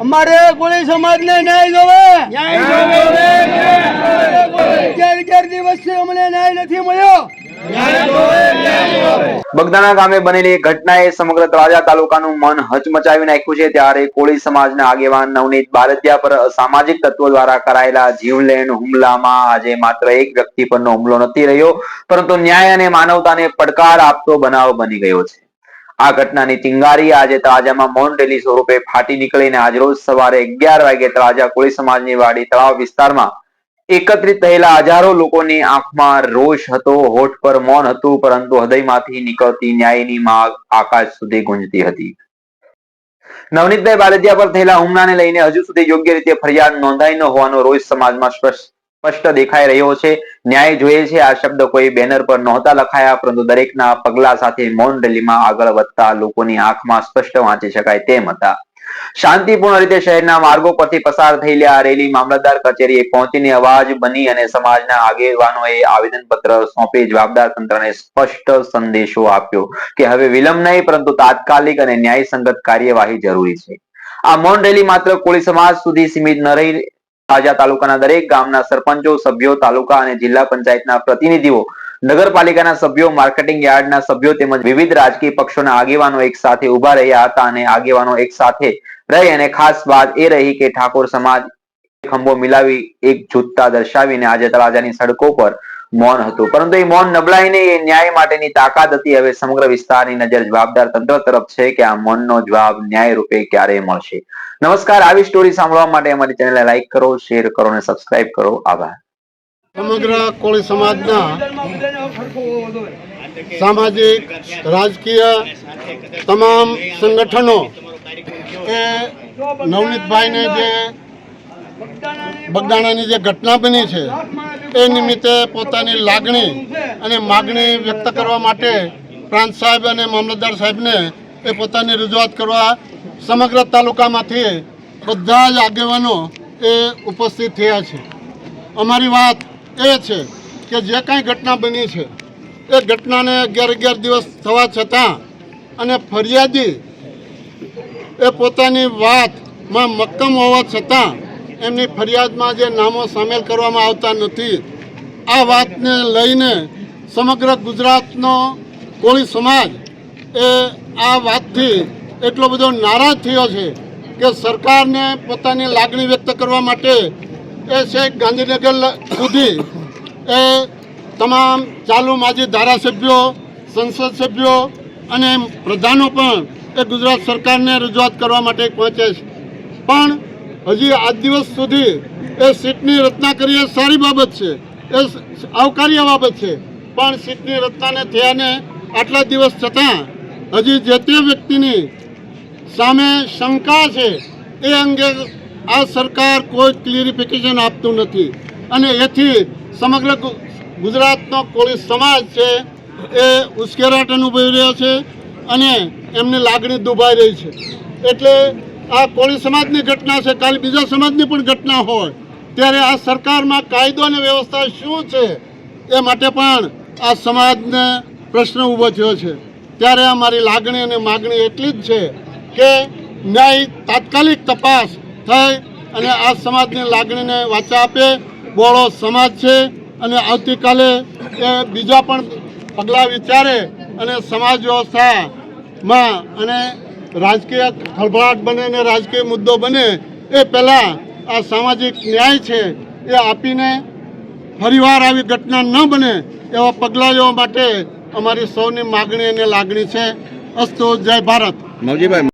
અમારે કોળી સમાજને ન્યાય જોવે, ન્યાય દિવસથી અમને ન્યાય નથી મળ્યો। બગદાણા ગામે બનેલી એક ઘટનાએ સમગ્ર તળાજા તાલુકાનું મન હચમચાવી નાખ્યું છે। ત્યારે કોળી સમાજના આગેવાન નવનીત બારદિયા પર અસામાજિક તત્વો દ્વારા કરાયેલા જીવલેણ હુમલામાં આજે માત્ર એક વ્યક્તિ પરનો હુમલો નથી રહ્યો, પરંતુ ન્યાય અને માનવતાને પડકાર આપતો બનાવ બની ગયો છે। આ ઘટનાની ચિંગારી આજે તળાજામાં મૌન રેલી સ્વરૂપે ફાટી નીકળીને આજરોજ સવારે 11 વાગે તળાજા કોળી સમાજની વાડી તળાવ વિસ્તારમાં એકત્રિત થયેલા હજારો લોકોની આંખમાં રોષ હતો, હોઠ પર મૌન હતું, પરંતુ હૃદયમાંથી નીકળતી ન્યાયની માંગ આકાશ સુધી ગુંજતી હતી। નવનીતભાઈ બારદિયા પર થયેલા હુમલાને લઈને હજુ સુધી યોગ્ય રીતે ફરિયાદ નોંધાઈ ન હોવાનો રોષ સમાજમાં સ્પષ્ટ દેખાઈ રહ્યો છે। ન્યાય જોઈએ છે આ શબ્દ કોઈ બેનર પર નહોતા લખાયા, પરંતુ દરેકના પગલા સાથે મૌન રેલીમાં આગળ વધતા લોકોની આંખમાં સ્પષ્ટ વાંચી શકાય તેમ હતા। શાંતિપૂર્ણ રીતે શહેરના માર્ગો પરથી પસાર થયેલી આ રેલી મામલતદાર કચેરીએ પહોંચીને અવાજ બની અને સમાજના આગેવાનોએ આવેદનપત્ર સોંપી જવાબદાર તંત્રને સ્પષ્ટ સંદેશો આપ્યો કે હવે વિલંબ નહીં, પરંતુ તાત્કાલિક અને ન્યાયસંગત કાર્યવાહી જરૂરી છે। આ મૌન રેલી માત્ર કોળી સમાજ સુધી સીમિત ન રહી તળાજા તાલુકાના દરેક ગામના સરપંચો, સભ્યો, તાલુકા અને જિલ્લા પંચાયતના પ્રતિનિધિઓ, નગરપાલિકાના સભ્યો, માર્કેટિંગ યાર્ડના સભ્યો તેમજ વિવિધ રાજકીય પક્ષોના આગેવાનો એક સાથે ઉભા રહ્યા હતા। અને આગેવાનો એક સાથે રહી અને ખાસ વાત એ રહી કે ઠાકોર સમાજ ખંભો મિલાવી એકજૂથતા દર્શાવીને આજે તળાજાની સડકો પર મૌન હતું, પરંતુ એ મૌન નબળાઈ નહીં, એ ન્યાય માટેની તાકાત હતી। હવે સમગ્ર વિસ્તારની નજર જવાબદાર તંત્ર તરફ છે કે આ મૌનનો જવાબ ન્યાય રૂપે ક્યારે મળશે। નમસ્કાર, આવી સ્ટોરી સાંભળવા માટે અમારી ચેનલને લાઈક કરો, શેર કરો અને સબસ્ક્રાઇબ કરો। આભાર। સમગ્ર કોળી સમાજના સામાજિક, રાજકીય તમામ સંગઠનો એ નવનીતભાઈને જે બગદાણાની જે ઘટના બની છે એ નિમિત્તે પોતાની લાગણી અને માગણી વ્યક્ત કરવા માટે પ્રાંત સાહેબ અને મામલતદાર સાહેબને એ પોતાની રજૂઆત કરવા સમગ્ર તાલુકામાંથી બધા જ આગેવાનો એ ઉપસ્થિત થયા છે। અમારી વાત એ છે કે જે કાંઈ ઘટના બની છે એ ઘટનાને 11 દિવસ થવા છતાં અને ફરિયાદી એ પોતાની વાતમાં મક્કમ હોવા છતાં એમની ફરિયાદમાં જે નામો સામેલ કરવામાં આવતા નથી, આ વાતને લઈને સમગ્ર ગુજરાતનો કોળી સમાજ એ આ વાતથી એટલો બધો નારાજ થયો છે કે સરકારને પોતાની લાગણી વ્યક્ત કરવા માટે એ છેક ગાંધીનગર સુધી એ તમામ ચાલુ માજી ધારાસભ્યો, સંસદ સભ્યો અને પ્રધાનો પણ એ ગુજરાત સરકારને રજૂઆત કરવા માટે પહોંચે છે, પણ હજી આજ દિવસ સુધી એ સીટની રચના કરી એ સારી બાબત છે, એ આવકાર્ય બાબત છે, પણ સીટની રચનાને થયાને આટલા દિવસ છતાં હજી જે તે વ્યક્તિની સામે શંકા છે એ અંગે આ સરકાર કોઈ ક્લિયરિફિકેશન આપતું નથી અને એથી સમગ્ર ગુજરાતનો કોળી સમાજ છે એ ઉશ્કેરાટ અનુભવી રહ્યો છે અને એમની લાગણી દુભાઈ રહી છે। એટલે આ કોળી સમાજની ઘટના છે, કાલે બીજા સમાજની પણ ઘટના હોય ત્યારે આ સરકારમાં કાયદો અને વ્યવસ્થા શું છે એ માટે પણ આ સમાજને પ્રશ્ન ઊભો થયો છે। ત્યારે અમારી લાગણી અને માગણી એટલી જ છે કે ન્યાય તાત્કાલિક તપાસ થઈ અને આ સમાજની લાગણીને વાચા આપે। બોળો સમાજ છે અને આવતીકાલે એ બીજા પણ પગલાં વિચારે અને સમાજ વ્યવસ્થામાં અને રાજકીય ખળભળાટ બને અને રાજકીય મુદ્દો બને એ પહેલાં આ સામાજિક ન્યાય છે એ આપીને ફરીવાર આવી ઘટના ન બને એવા પગલાં લેવા માટે અમારી સૌની માગણી અને લાગણી છે। અસ્તુ, જય ભારત।